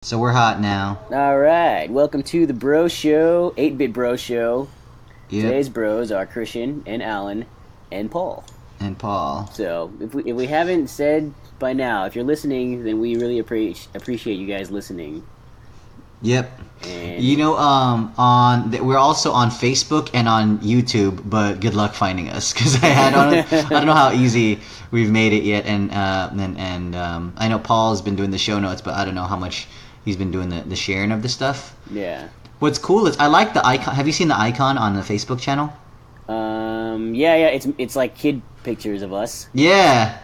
So we're hot now. All right, welcome to the Bro Show, 8-Bit Bro Show. Yep. Today's bros are Christian and Alan and Paul. And Paul. So if we haven't said by now, if you're listening, then we really appreciate you guys listening. Yep. And You know, we're also on Facebook and on YouTube, but good luck finding us because I don't know how easy we've made it yet, and I know Paul's been doing the show notes, but I don't know how much he's been doing the sharing of the stuff. yeah, What's cool is I like the icon. Have you seen the icon on the Facebook channel? yeah, it's like kid pictures of us. Yeah,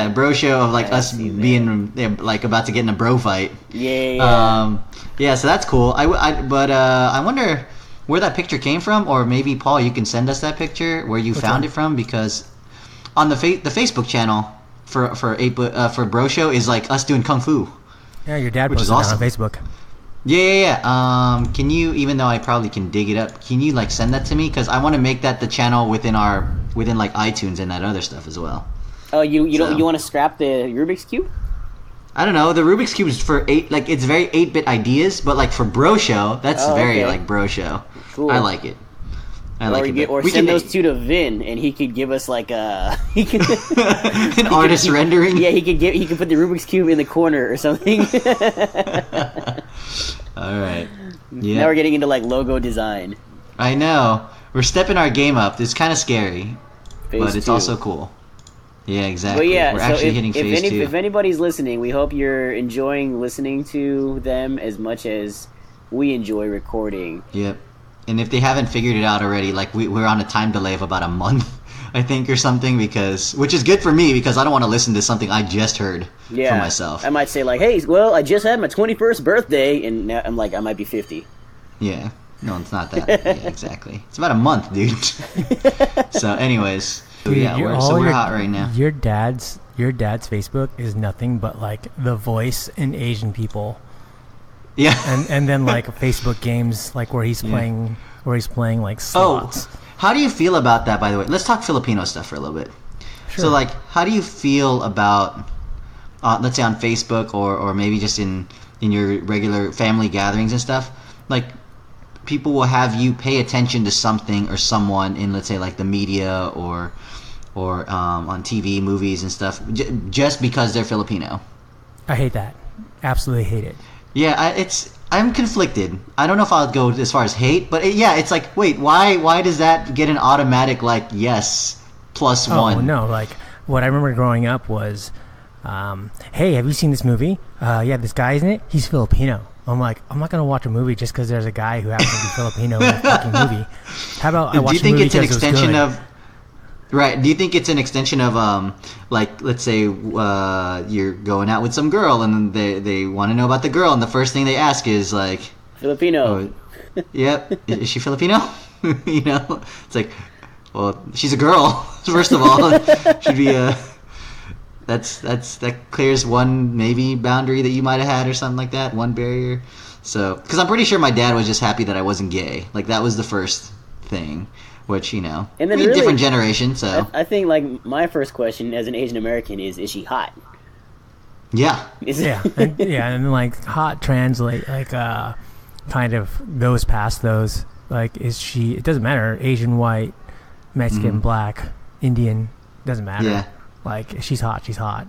bro show of like I've us seen being like about to get in a bro fight. Yeah. Yeah, so that's cool. But I wonder where that picture came from, or maybe Paul, you can send us that picture where you found it from, because on the Facebook channel for Bro Show is like us doing kung fu. Yeah, your dad Which is posted it awesome. on Facebook. Yeah. Can you, even though I probably can dig it up, can you like send that to me? Because I want to make that the channel within like iTunes and that other stuff as well. Oh, you So- want to scrap the Rubik's Cube? I don't know. The Rubik's Cube is for it's very 8-bit ideas, but like for Bro Show, that's very okay. like Bro Show. Cool. I like it. Or We send can those two to Vin, and he could give us like he could an artist rendering. Yeah, he could put the Rubik's Cube in the corner or something. All right. Now Yeah. we're getting into like logo design. I know. We're stepping our game up. It's kind of scary, Phase but it's 2. also cool. Yeah, But exactly. yeah, We're so actually hitting phase 2. if anybody's listening, we hope you're enjoying listening to them as much as we enjoy recording. Yep. And if they haven't figured it out already, like we're on a time delay of about a month, I think, or something, which is good for me because I don't want to listen to something I just heard Yeah, for myself. I might say like, "Hey, well, I just had my 21st birthday," and now I'm like, I might be 50. Yeah. No, it's not that. Yeah, exactly. It's about a month, dude. So, anyways, so Dude, yeah, you're- we're hot right now. Your dad's Facebook is nothing but like the voice in Asian people, Yeah. and then like Facebook games like where he's playing like slots. How do you feel about that, by the way? Let's talk Filipino stuff for a little bit. Sure. So, like, how do you feel about, let's say on Facebook or maybe just in your regular family gatherings and stuff, like, people will have you pay attention to something or someone in, let's say, like the media or on TV, movies and stuff, just because they're Filipino. I hate that. Absolutely hate it. Yeah, I'm conflicted. I don't know if I'll go as far as hate, but it's like, wait, why does that get an automatic like yes plus one? Oh no! Like what I remember growing up was, hey, have you seen this movie? Yeah, this guy, isn't it? He's Filipino. I'm like, I'm not gonna watch a movie just because there's a guy who happens to be Filipino in a fucking movie. How about I watch Do you think a movie it's an because it was extension good? of right? Do you think it's an extension of like, let's say you're going out with some girl and they want to know about the girl, and the first thing they ask is like, Filipino. oh, yep, is she Filipino? You know, it's like, well, she's a girl. First of all, should be a that clears one maybe boundary that you might have had or something like that, one barrier. So, because I'm pretty sure my dad was just happy that I wasn't gay. Like that was the first thing, which And then I mean, really- different generation. So I think like my first question as an Asian American is she hot? yeah, Yeah, and like hot translate like kind of goes past those. Like, is she? It doesn't matter. Asian, white, Mexican, black, Indian, doesn't matter. Yeah. Like, if she's hot. She's hot.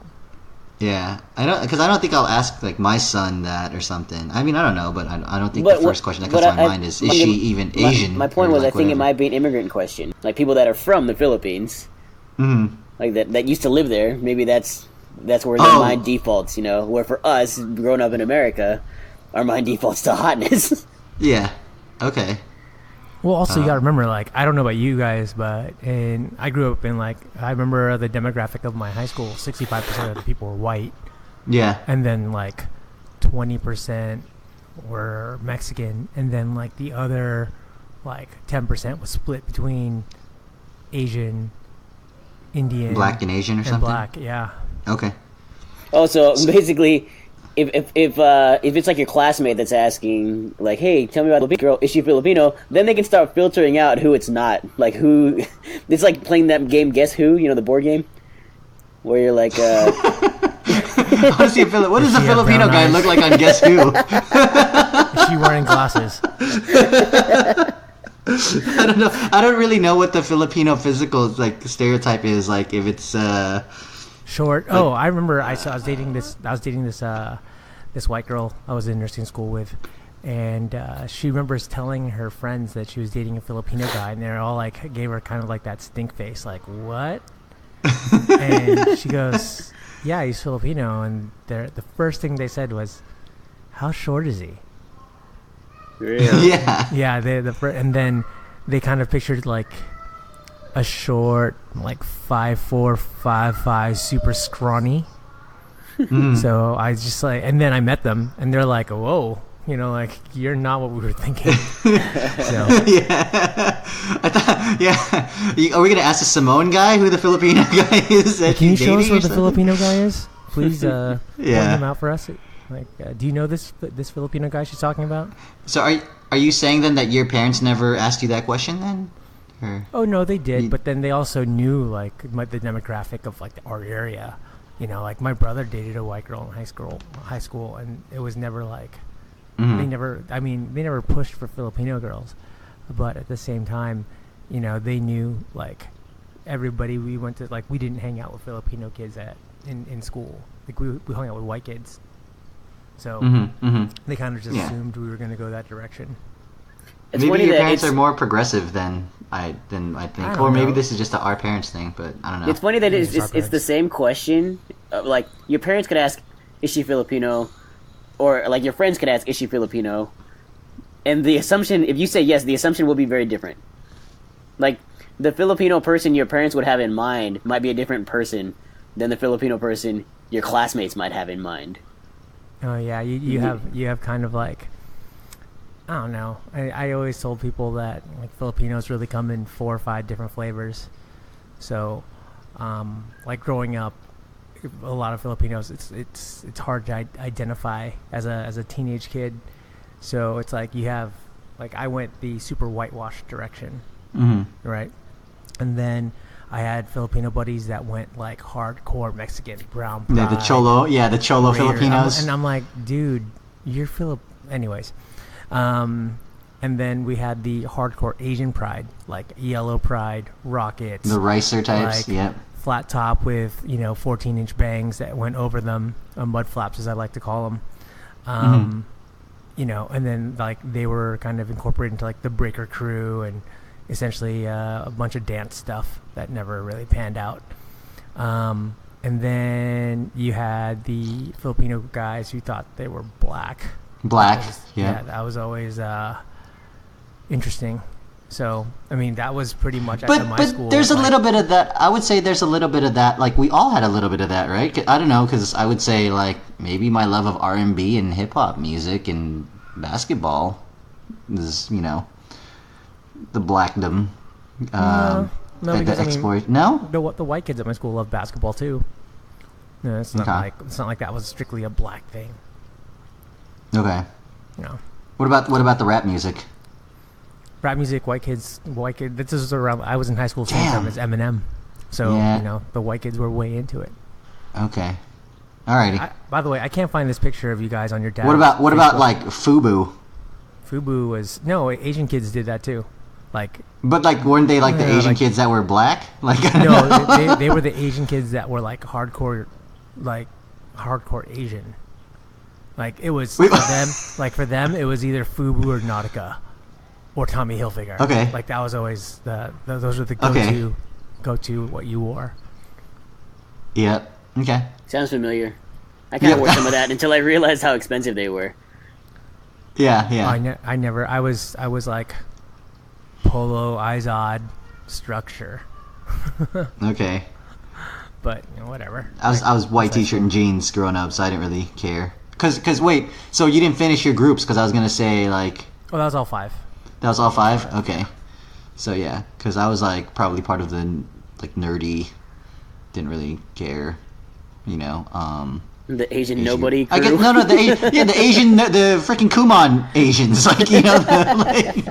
yeah. I don't think I'll ask like my son that or something. I mean, I don't know, but I don't think But the first question that but comes to my I- mind is my- she even Asian? My point or, was, like, I think it whatever. might be an immigrant question, like people that are from the Philippines, like that used to live there. Maybe that's where their Oh. mind defaults. You know, where for us, growing up in America, our mind defaults to hotness. Yeah. Okay. Well, also you gotta remember, like, I don't know about you guys, but I grew up in like I remember the demographic of my high school. 65% of the people were white, Yeah. and then like 20% were Mexican, and then like the other like 10% was split between Asian, Indian, Black and Asian or and something. black. Yeah. Okay. Oh, so basically, if it's like your classmate that's asking, like, "Hey, tell me about the girl. Is she Filipino?" Then they can start filtering out who it's not. Like who, it's like playing that game Guess Who. You know, the board game, where you're like, I want to see what does a she have Filipino brown guy eyes? look like on Guess Who? Is she wearing glasses? I don't know. I don't really know what the Filipino physical like stereotype is. Like if it's Short. Oh, I remember. I was dating this. This white girl I was in nursing school with, and she remembers telling her friends that she was dating a Filipino guy, and they're all like, gave her kind of like that stink face, like what? And she goes, "Yeah, he's Filipino." And the first thing they said was, "How short is he?" Really? yeah. Yeah, and then they kind of pictured like a short, like 5'4", 5'5", super scrawny. So I just like, and then I met them, and they're like, "Whoa, you know, like you're not what we were thinking." So Yeah. I thought. Yeah. Are we gonna ask the Simone guy who the Filipino guy is? That can you he's show us dating or what the something? Filipino guy is, please? Point Yeah. him out for us. Like, do you know this Filipino guy she's talking about? So are you saying then that your parents never asked you that question then? Or? Oh no, they did, but then they also knew like the demographic of like our area. You know, like my brother dated a white girl in high school, and it was never like they never pushed for Filipino girls, but at the same time, you know, they knew like everybody we went to, like we didn't hang out with Filipino kids in school. Like we hung out with white kids. So they kind of just assumed we were going to go that direction. It's Maybe funny your that parents it's- are more progressive than I think, I or don't maybe know. this is just our parents thing. But I don't know. It's funny that It's our it's the parents. same question. Like your parents could ask, "Is she Filipino?" Or like your friends could ask, "Is she Filipino?" And the assumption, if you say yes, the assumption will be very different. Like the Filipino person your parents would have in mind might be a different person than the Filipino person your classmates might have in mind. Oh yeah, you have kind of like, I don't know. I always told people that like Filipinos really come in 4 or 5 different flavors. So, like growing up, a lot of Filipinos, it's hard to identify as a teenage kid. So it's like you have, like I went the super whitewashed direction, right? And then I had Filipino buddies that went like hardcore Mexican, brown pride. Yeah, the cholo Raider. Filipinos. And I'm like, dude, you're Anyways, and then we had the hardcore Asian pride, like yellow pride, rockets, The ricer types. like Yep. flat top with 14-inch bangs that went over them, mud flaps as I like to call them. And then like they were kind of incorporated into like the breaker crew and essentially a bunch of dance stuff that never really panned out. And then you had the Filipino guys who thought they were black. Black. Yeah, that was always interesting. So, I mean, that was pretty much at my school. But there's a like- little bit of that. I would say there's a little bit of that. Like we all had a little bit of that, right? I don't know, because I would say like maybe my love of R&B and hip hop music and basketball is the blackdom. No, the because, I mean, exploit. No. the white kids at my school love basketball too. No, it's not Okay. it's not like that was strictly a black thing. Okay. No. What about the rap music? Rap music, white kids. This is around. I was in high school same Damn. time as Eminem, so Yeah. the white kids were way into it. Okay. Alrighty. By the way, I can't find this picture of you guys on your dad's What about Facebook. like FUBU? FUBU was Asian kids did that too, like But like, weren't they like the Yeah, Asian like- kids that were black? Like, I don't no, know. they were the Asian kids that were like hardcore Asian. Like it was Wait, for them it was either FUBU or Nautica, or Tommy Hilfiger. Okay. Like that was always those were the Okay. go to what you wore. Yep. Okay. Sounds familiar. I kind of Yeah. wore some of that until I realized how expensive they were. Yeah. Yeah. I never. I was like polo, Izod, structure, Okay. but whatever. I was white t-shirt and jeans growing up, so I didn't really care. Cause wait, so you didn't finish your groups? Cause I was gonna say like Oh, that was all 5. that was all 5. Okay. So yeah, cause I was like probably part of the like nerdy, didn't really care, The Asian nobody crew. I guess the Asian, the freaking Kumon Asians, like Oh my God.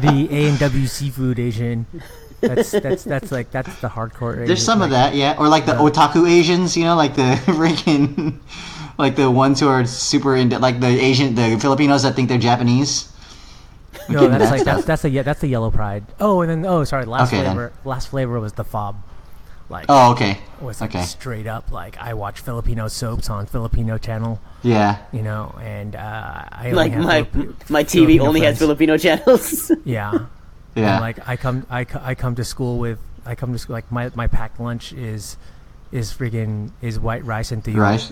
The A&W seafood Asian. That's the hardcore. There's some like, of that, yeah. Or like the otaku Asians, like the freaking, like the ones who are super into, like the Filipinos that think they're Japanese. No, that's the yellow pride. Oh, and then sorry, last Okay, flavor. Last flavor was the fob. Like, okay. Was like Okay. straight up like I watch Filipino soaps on Filipino channel. Yeah. And I Like only have my TV Filipino only has friends. Filipino channels. Yeah. Yeah. And like I come to school like my packed lunch is white rice and tuyo. Right.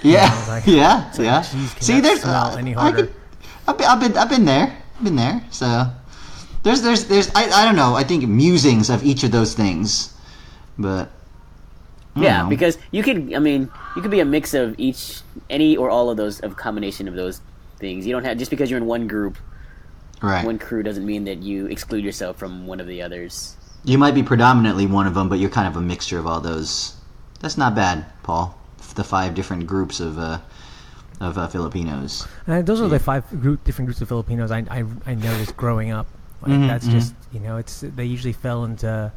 Yeah. I was like- yeah. it's like, Yeah. geez, can See, that there's smell any harder? I've been there. Been there. So there's I don't know. I think musings of each of those things, but I don't Yeah, know. because you could be a mix of any or all of those, of combination of those things. You don't have, just because you're in one group, right. one crew, doesn't mean that you exclude yourself from one of the others. You might be predominantly one of them, but you're kind of a mixture of all those. That's not bad, Paul. The 5 different groups of Filipinos. Those are the 5 different groups of Filipinos I noticed growing up. Like that's just they usually fell into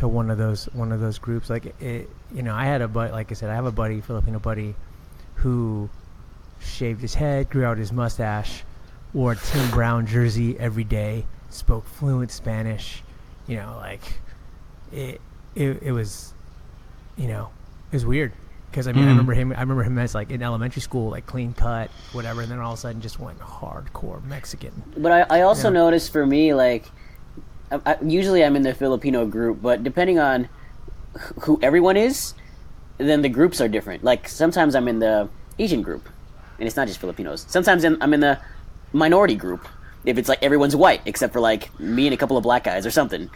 one of those groups. Like I had a buddy, like I said, I have a Filipino buddy, who shaved his head, grew out his mustache, wore a Tim Brown jersey every day, spoke fluent Spanish. Like it was, it was weird. Because I remember him as like in elementary school, like clean cut, whatever, and then all of a sudden just went hardcore Mexican. But I also noticed, for me, like usually I'm in the Filipino group, but depending on who everyone is, then the groups are different. Like sometimes I'm in the Asian group, and it's not just Filipinos. Sometimes I'm in the minority group, if it's like everyone's white except for like me and a couple of black guys or something.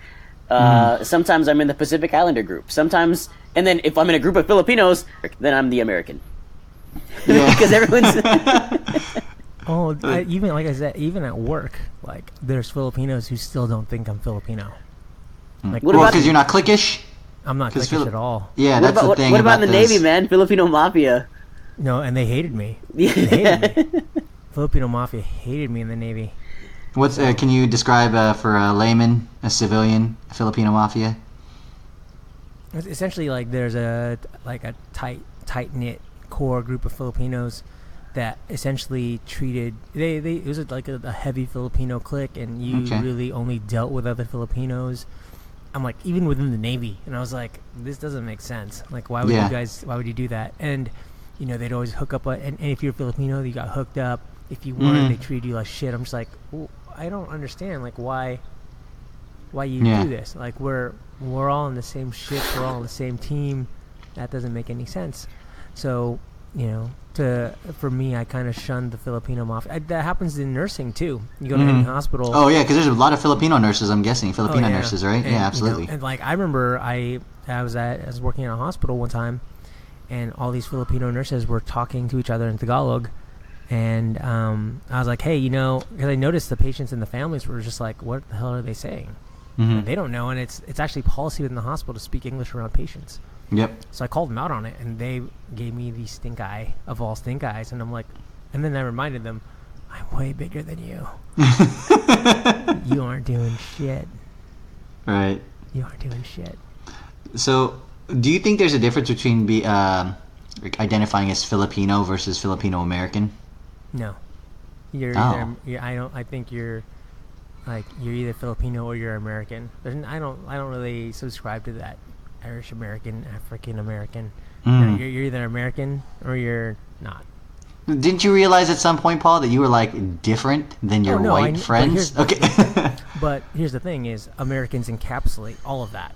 Sometimes I'm in the Pacific Islander group. Sometimes, and then if I'm in a group of Filipinos, then I'm the American. Yeah. Because everyone's Even like I said, even at work, like there's Filipinos who still don't think I'm Filipino. Like, What Well, about- because you're not cliquish. I'm not 'cause cliquish at all. Yeah, what that's about the thing. what about in the those- Navy, man? Filipino mafia. No, and they hated me. They hated me. Filipino mafia hated me in the Navy. What's can you describe for a layman, a civilian, a Filipino mafia? It's essentially like there's a tight knit core group of Filipinos that essentially treated it was like a heavy Filipino clique, and you Okay. really only dealt with other Filipinos. I'm like, even within the Navy, and I was like, this doesn't make sense. Like, why would you do that? And they'd always hook up, and if you're Filipino, you got hooked up. If you weren't, they treated you like shit. I'm just like, well, I don't understand, like why you do this. Like we're all in the same ship, we're all on the same team. That doesn't make any sense. So for me, I kind of shunned the Filipino mafia. That happens in nursing too. You go to any hospital. Oh yeah, because there's a lot of Filipino nurses. I'm guessing Filipino Oh, yeah. nurses, right? And, yeah, absolutely. and like I remember, I was working in a hospital one time, and all these Filipino nurses were talking to each other in Tagalog, and I was like, hey, because I noticed the patients and the families were just like, what the hell are they saying? And they don't know, and it's actually policy within the hospital to speak English around patients. Yep. So I called them out on it, and they gave me the stink eye of all stink eyes, and I'm like, and then I reminded them, I'm way bigger than you. You aren't doing shit. Right. You aren't doing shit. So, do you think there's a difference between identifying as Filipino versus Filipino-American? No, you're Oh. either. I think you're either Filipino or you're American. I don't really subscribe to that Irish American, African American. No, you're either American or you're not. Didn't you realize at some point, Paul, that you were like different than your no, white but friends? here's- Okay. But here's the thing: is Americans encapsulate all of that.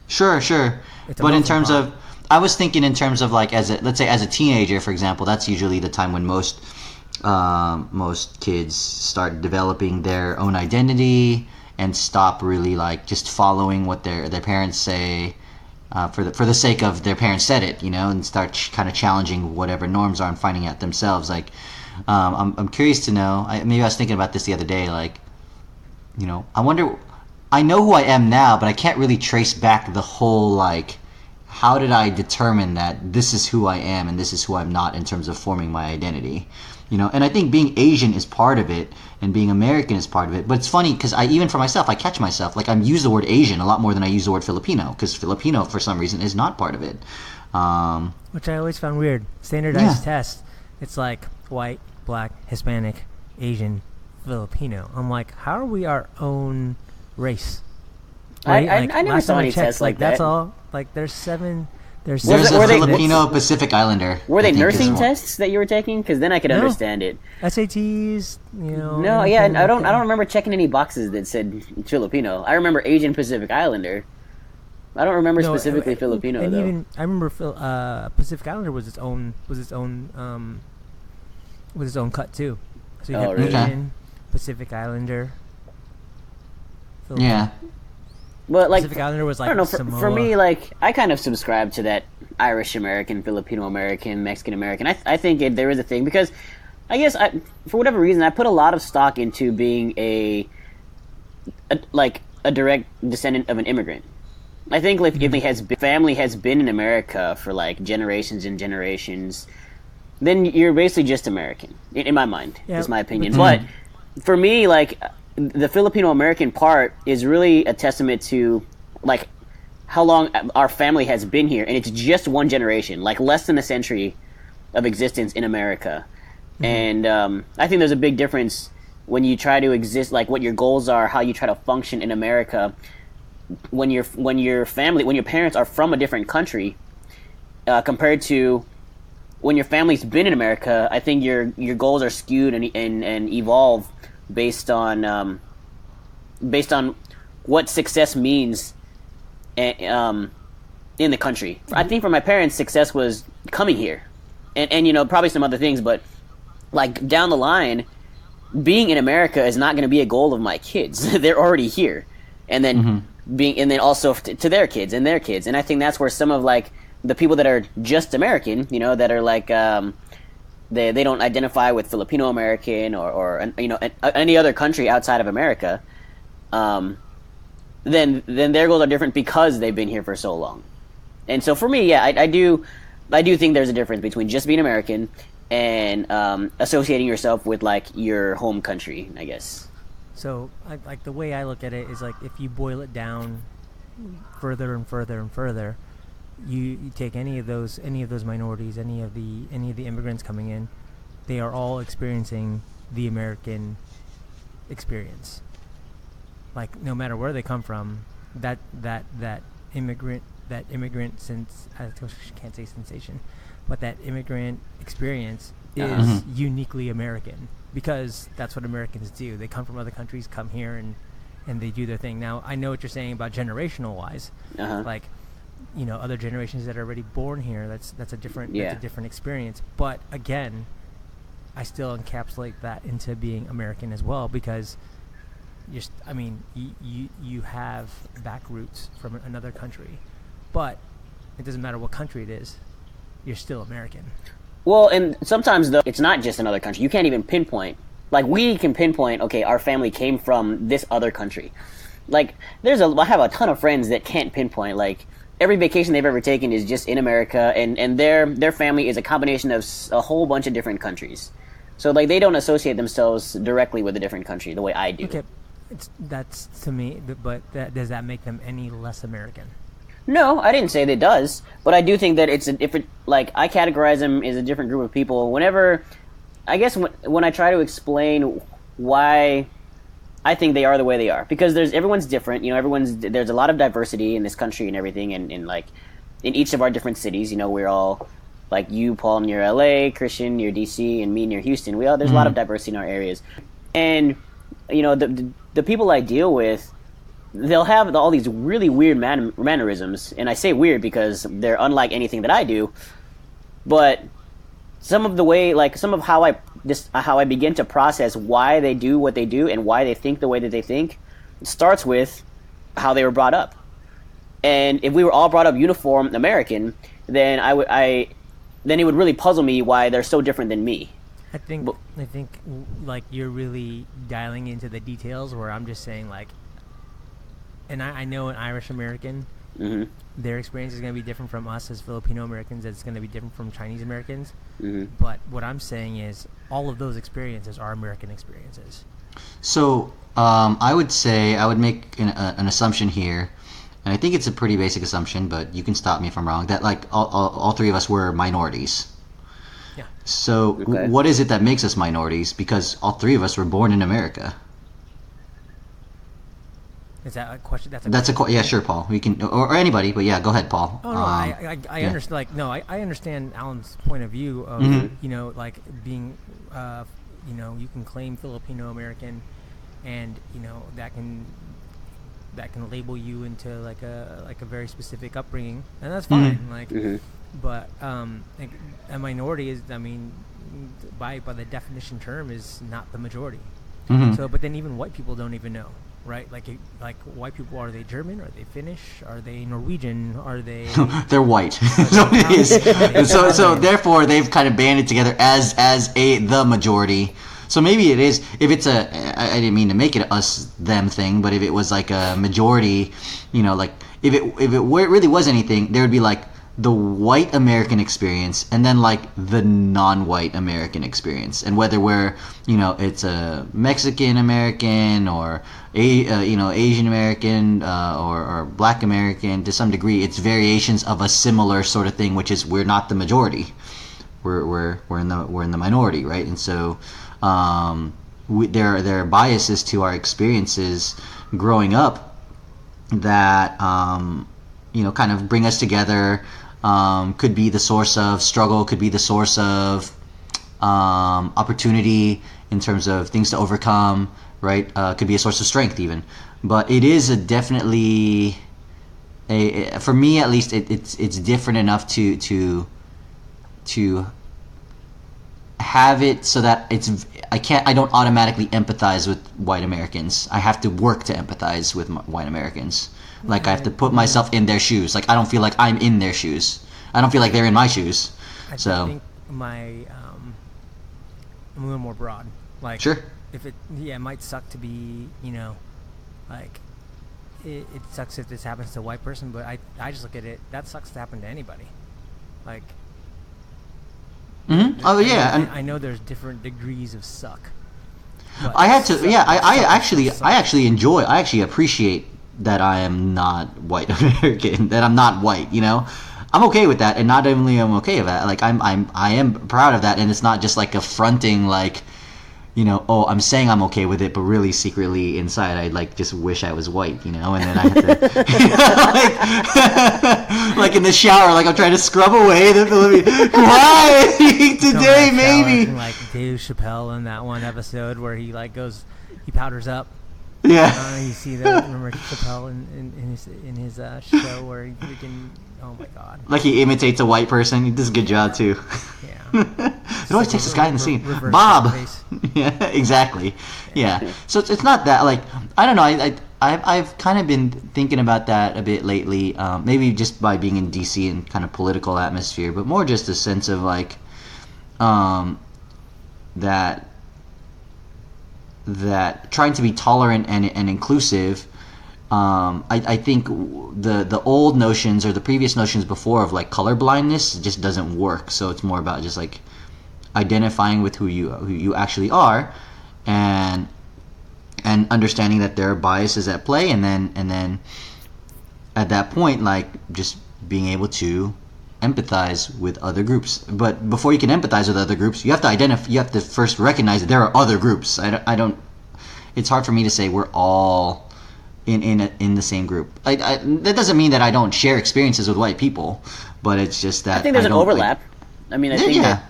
Sure. It's a But in melting terms pot. of, I was thinking in terms of like let's say as a teenager, for example, that's usually the time when most kids start developing their own identity and stop really like just following what their parents say for the sake of their parents said it, and start kind of challenging whatever norms are and finding out themselves. Like, I'm curious to know. Maybe I was thinking about this the other day. Like, I wonder. I know who I am now, but I can't really trace back the whole like how did I determine that this is who I am and this is who I'm not in terms of forming my identity? And I think being Asian is part of it, and being American is part of it. But it's funny because even for myself, I catch myself like I use the word Asian a lot more than I use the word Filipino, because Filipino for some reason is not part of it. Which I always found weird. Standardized test. It's like white, black, Hispanic, Asian, Filipino. I'm like, how are we our own race? Right? I never saw any tests like that. That's all. Like there's 7. There's a seven. Filipino Pacific Islander. Were they nursing tests that you were taking? Because then I could understand it. SATs, No, yeah, I don't remember checking any boxes that said Filipino. I remember Asian Pacific Islander. I don't remember specifically Filipino and though. Even I remember Pacific Islander was its own cut too. So you had really? Asian, Pacific Islander. Filipino. Yeah. Well, like Pacific Islander was like I don't know. For me, like I kind of subscribe to that Irish American, Filipino American, Mexican American. I think there is a thing because I guess for whatever reason I put a lot of stock into being a direct descendant of an immigrant. I think if family has been in America for like generations and generations, then you're basically just American in my mind. Is my opinion. But for me, like. The Filipino-American part is really a testament to, like, how long our family has been here, and it's just one generation, like less than a century of existence in America. And I think there's a big difference when you try to exist, like what your goals are, how you try to function in America, when your parents are from a different country, compared to when your family's been in America. I think your goals are skewed and evolve based on what success means in the country. I think for my parents, success was coming here, and probably some other things, but like down the line, being in America is not going to be a goal of my kids. They're already here, and then and then also to their kids and their kids, and I think that's where some of like the people that are just American, that are like. They don't identify with Filipino-American or any other country outside of America, then their goals are different because they've been here for so long. And so for me, I do think there's a difference between just being American and associating yourself with like your home country, I guess. So like the way I look at it is like if you boil it down further and further and further. You take any of those minorities, any of the immigrants coming in, they are all experiencing the American experience. Like no matter where they come from, that immigrant since I can't say sensation, but that immigrant experience is uniquely American because that's what Americans do. They come from other countries, come here and they do their thing. Now I know what you're saying about generational wise, like. Other generations that are already born here. That's a different experience. But again, I still encapsulate that into being American as well because, you have back roots from another country, but it doesn't matter what country it is, you're still American. Well, and sometimes though it's not just another country. You can't even pinpoint. Like we can pinpoint. Okay, our family came from this other country. Like I have a ton of friends that can't pinpoint like. Every vacation they've ever taken is just in America, and their family is a combination of a whole bunch of different countries. So like they don't associate themselves directly with a different country the way I do. Okay, that's to me, but does that make them any less American? No, I didn't say that it does, but I do think that it's a different. Like I categorize them as a different group of people. Whenever, I guess when I try to explain why. I think they are the way they are because everyone's different. There's a lot of diversity in this country and everything, and like in each of our different cities. We're all like you, Paul, near LA, Christian near DC, and me near Houston. There's a lot of diversity in our areas, and the people I deal with, they'll have all these really weird mannerisms, and I say weird because they're unlike anything that I do, but some of how I begin to process why they do what they do and why they think the way that they think starts with how they were brought up. And if we were all brought up uniform American, then then it would really puzzle me why they're so different than me. I think like you're really dialing into the details where I'm just saying like, and I know an Irish American Their experience is going to be different from us as Filipino Americans. It's going to be different from Chinese Americans. Mm-hmm. But what I'm saying is, all of those experiences are American experiences. So I would say I would make an assumption here, and I think it's a pretty basic assumption, but you can stop me if I'm wrong. That like all three of us were minorities. Yeah. So Okay. what is it that makes us minorities? Because all three of us were born in America. Is that a question? Yeah, sure, Paul. We can or anybody, but yeah, go ahead, Paul. Oh no, I yeah. understand. Like no, I understand Alan's point of view of Mm-hmm. you know, like being you know, you can claim Filipino American, and you know that can label you into like a very specific upbringing, and that's fine. Mm-hmm. Like, Mm-hmm. but like, a minority is, I mean, by the definition term, is not the majority. Mhm. So, but then even white people don't even know, right? Like white people, are they German? Are they Finnish? Are they Norwegian? Are they? They're white. So it is. So therefore they've kind of banded together as the majority. So maybe it is, if it's I didn't mean to make it us them thing, but if it was like a majority, you know, like if it really was anything, there would be like the white American experience and then like the non-white American experience, and whether we're, you know, it's a Mexican American or you know, Asian American or Black American, to some degree it's variations of a similar sort of thing, which is we're not the majority, we're in the minority, right? And so there are biases to our experiences growing up that you know, kind of bring us together. Could be the source of struggle, could be the source of opportunity in terms of things to overcome, right? Could be a source of strength even. But it is definitely for me at least, it's different enough to have it so that I don't automatically empathize with white Americans. I have to work to empathize with white Americans. Like, I have to put myself in their shoes. Like, I don't feel like I'm in their shoes. I don't feel like they're in my shoes. I So think I'm a little more broad. Like, sure. if it might suck to be, you know, like it sucks if this happens to a white person, but I just look at it, that sucks to happen to anybody. Like, Mm-hmm. Oh yeah, and I know there's different degrees of suck. I had to. Yeah, I actually appreciate that I am not white American. That I'm not white. You know, I'm okay with that, and not only am I okay with that, like I am proud of that, and it's not just like a fronting, like, you know, oh, I'm saying I'm okay with it, but really secretly inside I like just wish I was white, you know, and then I have to, you know, like in the shower, like I'm trying to scrub away the why today maybe. Like Dave Chappelle in that one episode where he like he powders up. Yeah. You see that? Remember Chappelle in his show where he freaking, oh my god. Like he imitates a white person. He does a good job too. Yeah. It always takes this guy in the scene. Reverse Bob. face. Yeah, exactly. Yeah. So it's not that, like, I don't know. I've kind of been thinking about that a bit lately. Maybe just by being in DC and kind of political atmosphere, but more just a sense of like that trying to be tolerant and inclusive. I think the old notions or the previous notions before of like color blindness just doesn't work. So it's more about just like identifying with who you actually are, and understanding that there are biases at play, and then at that point, like, just being able to empathize with other groups. But before you can empathize with other groups, you have to first recognize that there are other groups. I don't. It's hard for me to say we're all in the same group. That doesn't mean that I don't share experiences with white people, but it's just that I think there's an overlap. Like, I mean, I think that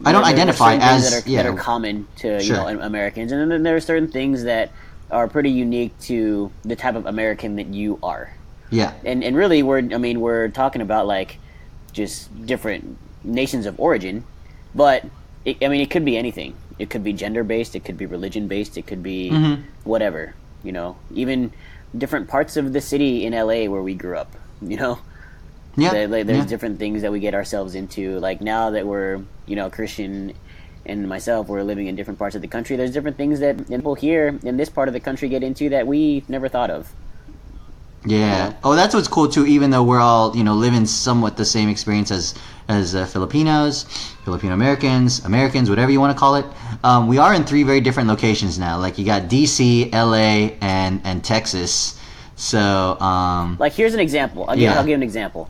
I don't identify as that are common to Sure. you know, Americans, and then there are certain things that are pretty unique to the type of American that you are. Yeah. And really, we're talking about like just different nations of origin, but it could be anything. It could be gender based. It could be religion based. It could be whatever. You know, even different parts of the city in LA where we grew up. You know. Yeah. There's different things that we get ourselves into. Like now that we're, you know, Christian and myself, we're living in different parts of the country. There's different things that people here in this part of the country get into that we never thought of. Yeah. Oh, that's what's cool too. Even though we're all living somewhat the same experience as Filipinos, Filipino-Americans, Americans, whatever you want to call it. We are in 3 very different locations now. Like you got DC, LA, and Texas. So like here's an example. I'll give an example.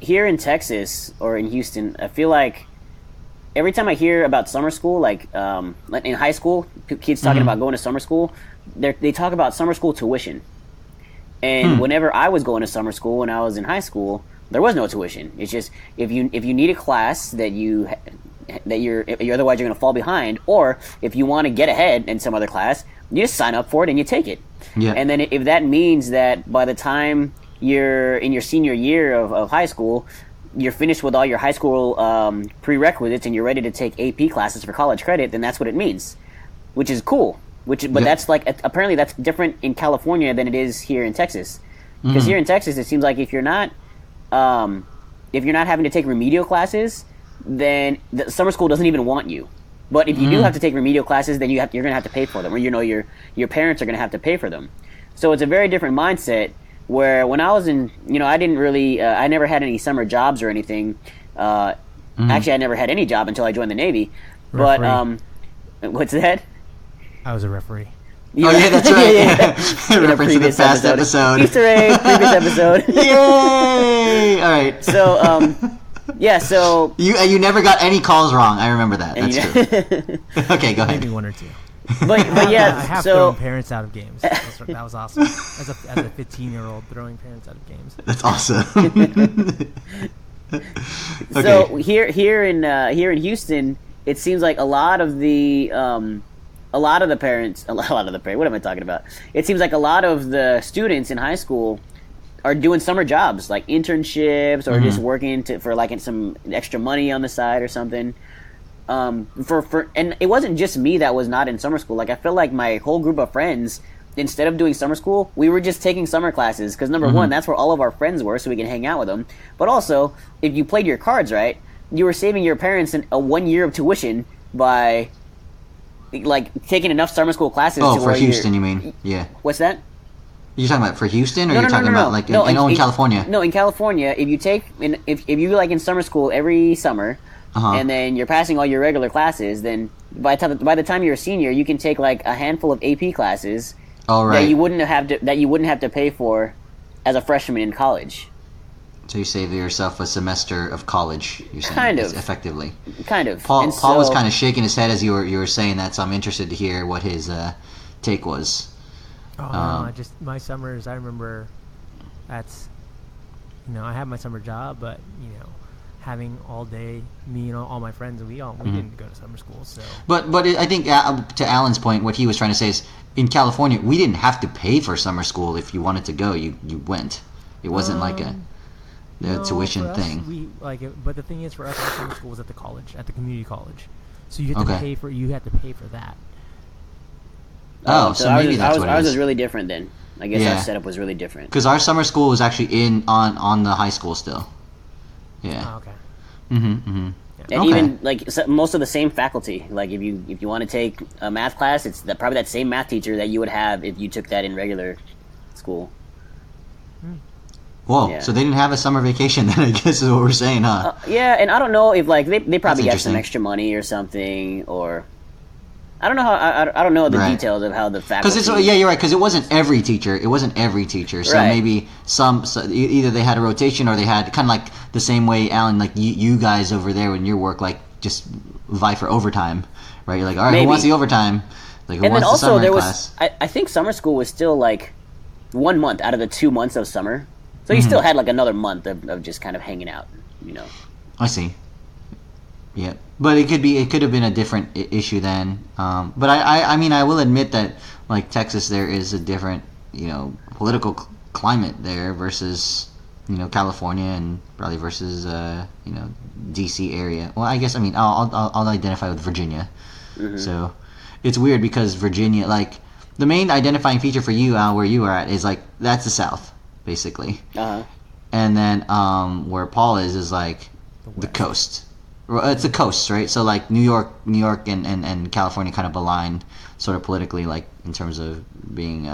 Here in Texas or in Houston, I feel like every time I hear about summer school, like in high school, kids talking about going to summer school, they talk about summer school tuition. And whenever I was going to summer school when I was in high school, there was no tuition. It's just if you need a class that you're otherwise you're going to fall behind, or if you want to get ahead in some other class, you just sign up for it and you take it. Yeah. And then if that means that by the time you're in your senior year of high school, you're finished with all your high school prerequisites and you're ready to take AP classes for college credit, then that's what it means, which is cool. That's like apparently that's different in California than it is here in Texas. Because here in Texas, it seems like if you're not having to take remedial classes, then the summer school doesn't even want you. But if you do have to take remedial classes, then you're going to have to pay for them, or your parents are going to have to pay for them. So it's a very different mindset. Where when I was in, I didn't really, I never had any summer jobs or anything. Actually, I never had any job until I joined the Navy. Referee. But what's that? I was a referee. Oh yeah, that's right. In a Reference to the past episode. Easter egg, previous episode. Yay! All right. So, so you never got any calls wrong. I remember that. That's true. Okay, go ahead. Maybe 1 or 2. But yeah, I have thrown parents out of games. That was awesome. As a 15-year-old, throwing parents out of games. That's awesome. Okay. So here in Houston, it seems like a lot of the parents. What am I talking about? It seems like a lot of the students in high school are doing summer jobs, like internships, or just working for like some extra money on the side or something. And it wasn't just me that was not in summer school. Like I feel like my whole group of friends, instead of doing summer school, we were just taking summer classes because number one, that's where all of our friends were, so we can hang out with them. But also, if you played your cards right, you were saving your parents a 1 year of tuition by like taking enough summer school classes. Oh, to for where Houston, you mean? Yeah. What's that? You're talking about for Houston, or No, you're talking about like in California? No, in California, if you take if you like in summer school every summer. And then you're passing all your regular classes, then by the time you're a senior, you can take like a handful of AP classes that you wouldn't have to pay for as a freshman in college. So you save yourself a semester of college. You're saying kind of effectively. Kind of. Paul was kind of shaking his head as you were saying that, so I'm interested to hear what his take was. Oh no, my summers. I remember that's I had my summer job, but having all day, me and all my friends, and we didn't go to summer school. So, but I think to Alan's point, what he was trying to say is, in California, we didn't have to pay for summer school. If you wanted to go, you went. It wasn't like a tuition thing. But the thing is, for us, our summer school was at the community college, so you had to pay for that. Oh, so maybe that's what it is. Ours was really different then. I guess our setup was really different. Because our summer school was actually on the high school still. Yeah. Oh, okay. And even like most of the same faculty. Like if you want to take a math class, it's probably that same math teacher that you would have if you took that in regular school. Whoa! Yeah. So they didn't have a summer vacation then, I guess is what we're saying, huh? Yeah, and I don't know if like they probably got some extra money or something, or I don't know how I don't know the details of how the faculty. Because you're right. Because it wasn't every teacher. So maybe either they had a rotation or they had kind of like the same way, Alan, like you guys over there in your work, like just vie for overtime, right? You're like, all right, who wants the overtime? Like, who wants the summer class? I think summer school was still like 1 month out of the 2 months of summer, so you still had like another month of just kind of hanging out, I see. Yeah, but it could have been a different issue then. But I mean, I will admit that like Texas, there is a different political climate there versus California, and probably versus DC area. Well, I guess I'll identify with Virginia. So it's weird because Virginia, like the main identifying feature for you, where you are at, is like that's the South basically, and then where Paul is like the coast. It's the coast, right? So like New York and California kind of align sort of politically, like in terms of being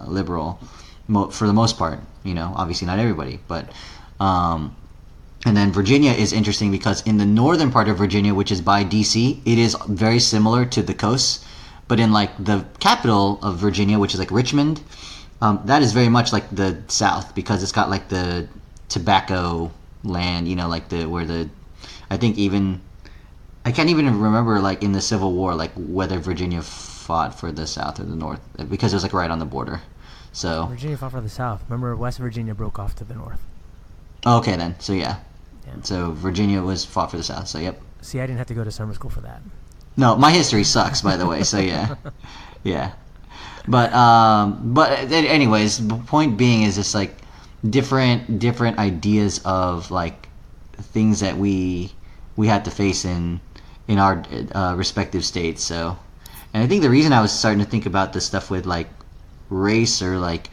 liberal. for the most part. Obviously not everybody, but and then Virginia is interesting because in the northern part of Virginia, which is by DC, it is very similar to the coast. But in like the capital of Virginia, which is like Richmond, that is very much like the South because it's got like the tobacco land, like I think even I can't even remember like in the Civil War like whether Virginia fought for the South or the North because it was like right on the border. So Virginia fought for the South. Remember, West Virginia broke off to the North. Okay, then. So yeah. So Virginia was fought for the South. So yep. See, I didn't have to go to summer school for that. No, my history sucks, by the way. So yeah, yeah. But anyways, the point being is just like different ideas of like things that we had to face in our respective states. So, and I think the reason I was starting to think about this stuff with like race or like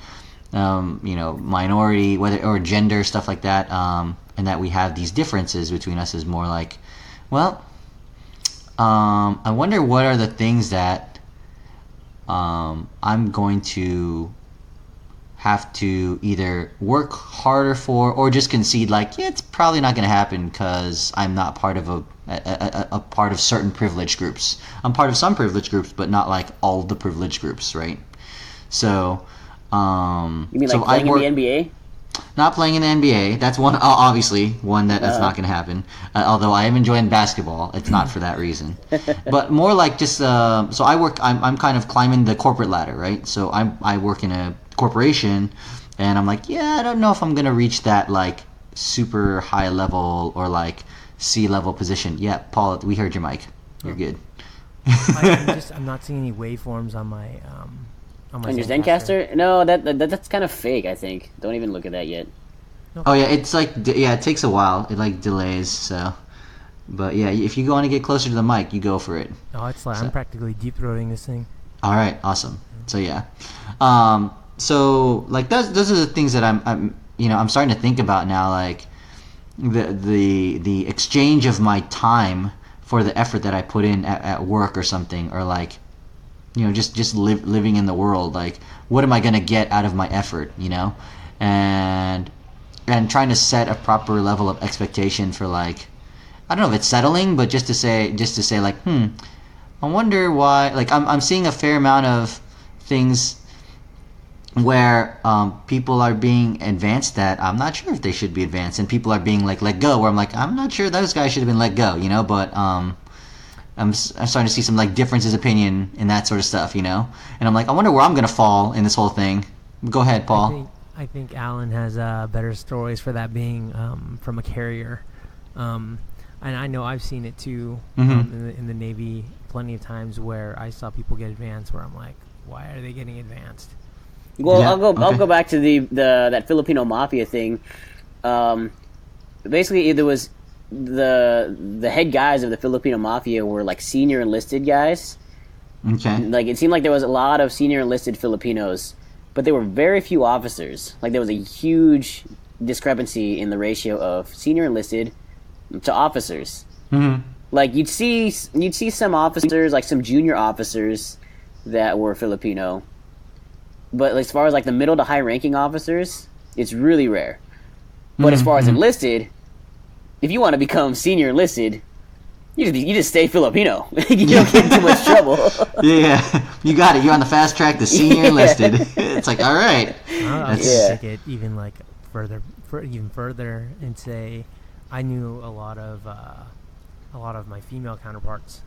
minority or gender stuff like that, and that we have these differences between us is more like, well, I wonder what are the things that I'm going to have to either work harder for or just concede like, yeah, it's probably not going to happen because I'm not part of a part of certain privileged groups. I'm part of some privileged groups, but not like all the privileged groups, right? So, you mean like playing in the NBA? Not playing in the NBA. That's one, obviously, one that's not going to happen. Although I am enjoying basketball, it's not for that reason. But more like just, so I'm kind of climbing the corporate ladder, right? So I work in a corporation, and I'm like, yeah, I don't know if I'm going to reach that like super high level or like C-level position. Yeah, Paul, we heard your mic. You're good. I'm not seeing any waveforms on my. On your Zencaster? No, that's kind of fake, I think. Don't even look at that yet. Okay. Oh, yeah, it's like, it takes a while. It, like, delays, so. But, yeah, if you want to get closer to the mic, you go for it. Oh, it's like, I'm practically deep-throating this thing. All right, awesome. So, yeah. So, like, those are the things that I'm starting to think about now, like, the exchange of my time for the effort that I put in at work or something, or, like, just living in the world. Like, what am I going to get out of my effort, and trying to set a proper level of expectation for, like, I don't know if it's settling, but just to say like, I wonder why, like, I'm seeing a fair amount of things where people are being advanced that I'm not sure if they should be advanced, and people are being like let go where I'm like, I'm not sure those guys should have been let go, but I'm starting to see some like differences of opinion in that sort of stuff, and I'm like, I wonder where I'm gonna fall in this whole thing. Go ahead, Paul. I think Alan has better stories for that being from a carrier, and I know I've seen it too in the Navy plenty of times where I saw people get advanced where I'm like, why are they getting advanced? Well, yeah, I'll go back to that Filipino mafia thing. Basically, there was the head guys of the Filipino mafia were like senior enlisted guys. Okay. Like, it seemed like there was a lot of senior enlisted Filipinos, but there were very few officers. Like, there was a huge discrepancy in the ratio of senior enlisted to officers. Mm-hmm. Like, you'd see some officers, like some junior officers that were Filipino, but as far as like the middle to high ranking officers, it's really rare. But as far as enlisted, if you want to become senior enlisted, you just stay Filipino. You don't get in too much trouble. Yeah, you got it. You're on the fast track to senior enlisted. It's like, all right. I'll take it even like further and say, I knew a lot of my female counterparts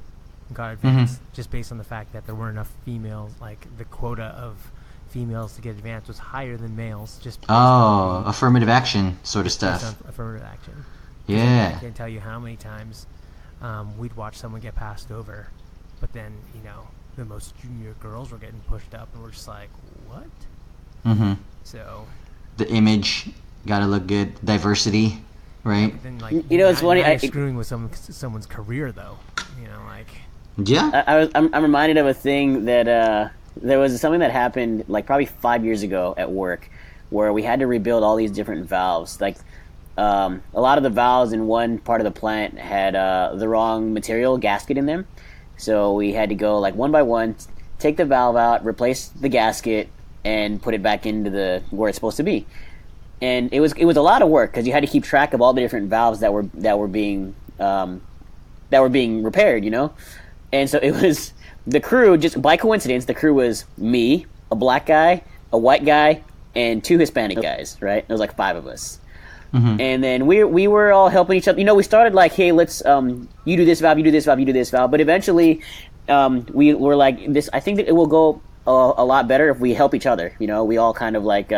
got advanced just based on the fact that there weren't enough females. Like, the quota of females to get advanced was higher than males. Just affirmative action sort of stuff. Affirmative action. Yeah. I can't tell you how many times we'd watch someone get passed over, but then, the most junior girls were getting pushed up, and we're just like, what? Mm-hmm. So the image gotta look good. Diversity, right? Then, like, it's funny. I'm screwing with someone's career, though. Yeah. I'm reminded of a thing that there was something that happened like probably 5 years ago at work, where we had to rebuild all these different valves. Like, a lot of the valves in one part of the plant had the wrong material gasket in them, so we had to go like one by one, take the valve out, replace the gasket, and put it back into the where it's supposed to be. And it was a lot of work because you had to keep track of all the different valves that were being repaired, you know. And so it was the crew. Just by coincidence, the crew was me, a black guy, a white guy, and 2 Hispanic guys. Right? It was like 5 of us. Mm-hmm. And then we were all helping each other. You know, we started like, hey, let's you do this valve, you do this valve, you do this valve. But eventually, we were like, this. I think that it will go a lot better if we help each other. You know, we all kind of like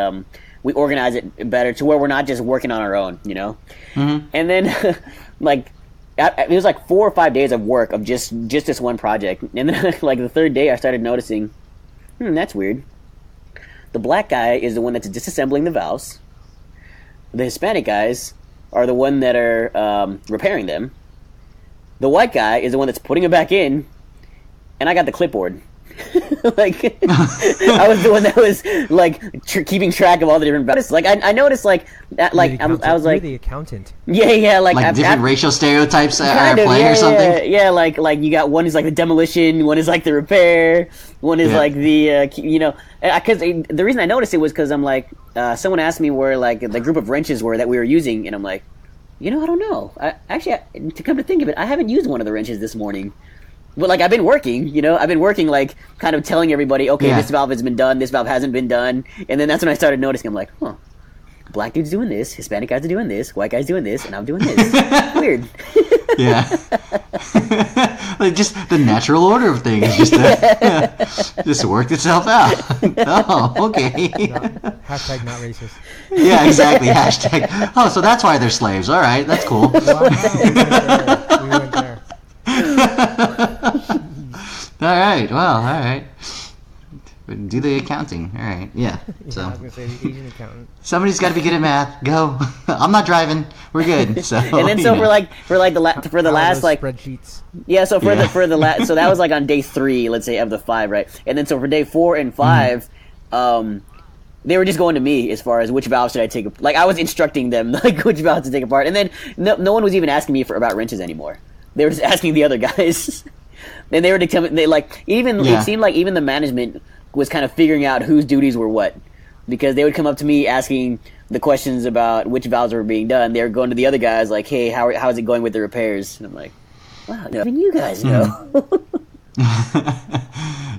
we organize it better to where we're not just working on our own. You know, mm-hmm. And then like. It was like 4 or 5 days of work of just this one project, and then like the 3rd day, I started noticing, that's weird. The black guy is the one that's disassembling the valves. The Hispanic guys are the one that are repairing them. The white guy is the one that's putting it back in, and I got the clipboard. Like I was the one that was like keeping track of all the different valves. Like I noticed like that. Like I was like the accountant. Yeah. Like different racial stereotypes are playing or something. Yeah. Like you got one is like the demolition, one is like the repair, one is like the because the reason I noticed it was because I'm like someone asked me where like the group of wrenches were that we were using, and I'm like, I don't know. To come to think of it, I haven't used one of the wrenches this morning. But like I've been working, like kind of telling everybody, okay, this valve has been done, this valve hasn't been done, and then that's when I started noticing. I'm like, black dude's doing this, Hispanic guys are doing this, white guys doing this, and I'm doing this. Weird. Yeah. Like just the natural order of things, just worked itself out. Oh, okay. Hashtag not racist. Yeah, exactly. Hashtag. Oh, so that's why they're slaves. All right, that's cool. We went there. All right. Well, all right. Do the accounting. All right. Yeah. So I was gonna say the Asian accountant. Somebody's got to be good at math. Go. I'm not driving. We're good. So and then for the last like spreadsheets. Yeah. So for the last so that was like on day 3, let's say, of the 5, right? And then so for day 4 and 5, they were just going to me as far as which valve should I take. Like I was instructing them like which valve to take apart, and then no one was even asking me about wrenches anymore. They were just asking the other guys. And they were telling me, it seemed like even the management was kind of figuring out whose duties were what. Because they would come up to me asking the questions about which valves were being done. They were going to the other guys like, hey, how is it going with the repairs? And I'm like, wow, even you guys know.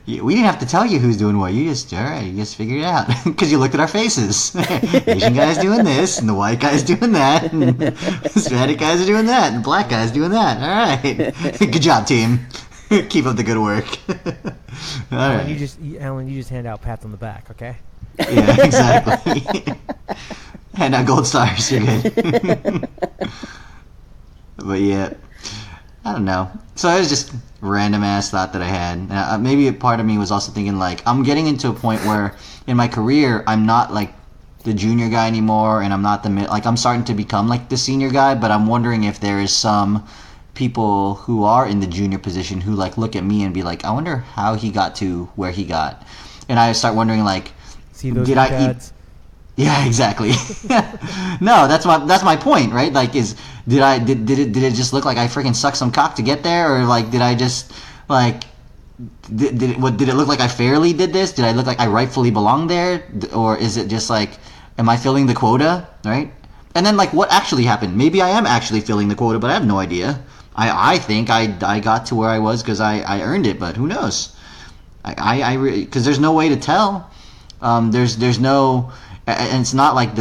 We didn't have to tell you who's doing what. You just figured it out. Because you looked at our faces. Asian guy's doing this, and the white guy's doing that, and the Hispanic guys are doing that, and the black guy's doing that. All right. Good job, team. Keep up the good work. All right. Alan, you just hand out pats on the back, okay? Yeah, exactly. Hand out gold stars. You're good. But yeah, I don't know. So it was just random ass thought that I had. Maybe a part of me was also thinking like I'm getting into a point where in my career I'm not like the junior guy anymore, and I'm not I'm starting to become like the senior guy. But I'm wondering if there is some people who are in the junior position who like look at me and be like, I wonder how he got to where he got, and I start wondering like, did I eat? Yeah, exactly. No, that's my point, right? Like, did it just look like I freaking sucked some cock to get there, or like did I just like did it look like I fairly did this? Did I look like I rightfully belong there, or is it just like, am I filling the quota, right? And then like what actually happened? Maybe I am actually filling the quota, but I have no idea. I think I got to where I was because I earned it, but who knows? Because there's no way to tell. There's no. And it's not like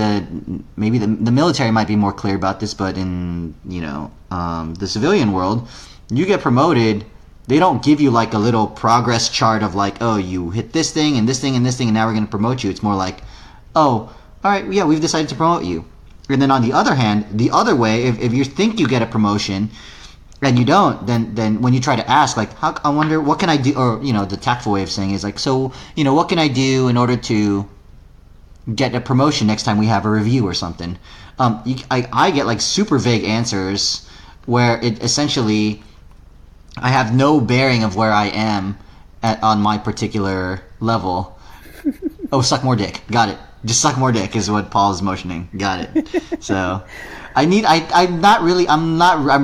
maybe the military might be more clear about this, but in the civilian world, you get promoted, they don't give you like a little progress chart of like, oh, you hit this thing and this thing and this thing, and now we're going to promote you. It's more like, oh, all right, yeah, we've decided to promote you. And then on the other hand, the other way, if you think you get a promotion and you don't, then when you try to ask, like, I wonder what can I do, or the tactful way of saying is like, so what can I do in order to get a promotion next time we have a review or something. I get like super vague answers where it essentially I have no bearing of where I am on my particular level. Oh, suck more dick. Got it. Just suck more dick is what Paul's motioning. Got it. So I'm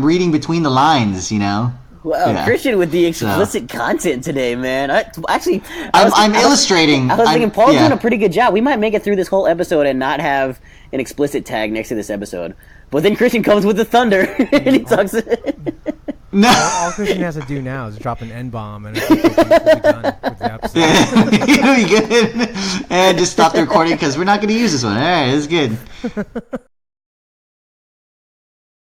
reading between the lines, Well, Wow, Yeah. Christian with the explicit content today, man. I'm illustrating. I was thinking Paul's yeah. doing a pretty good job. We might make it through this whole episode and not have an explicit tag next to this episode. But then Christian comes with the thunder and he talks. No. All Christian has to do now is drop an N-bomb and we'll be done with the episode. It'll be good. And just stop the recording because we're not going to use this one. All right, it's good.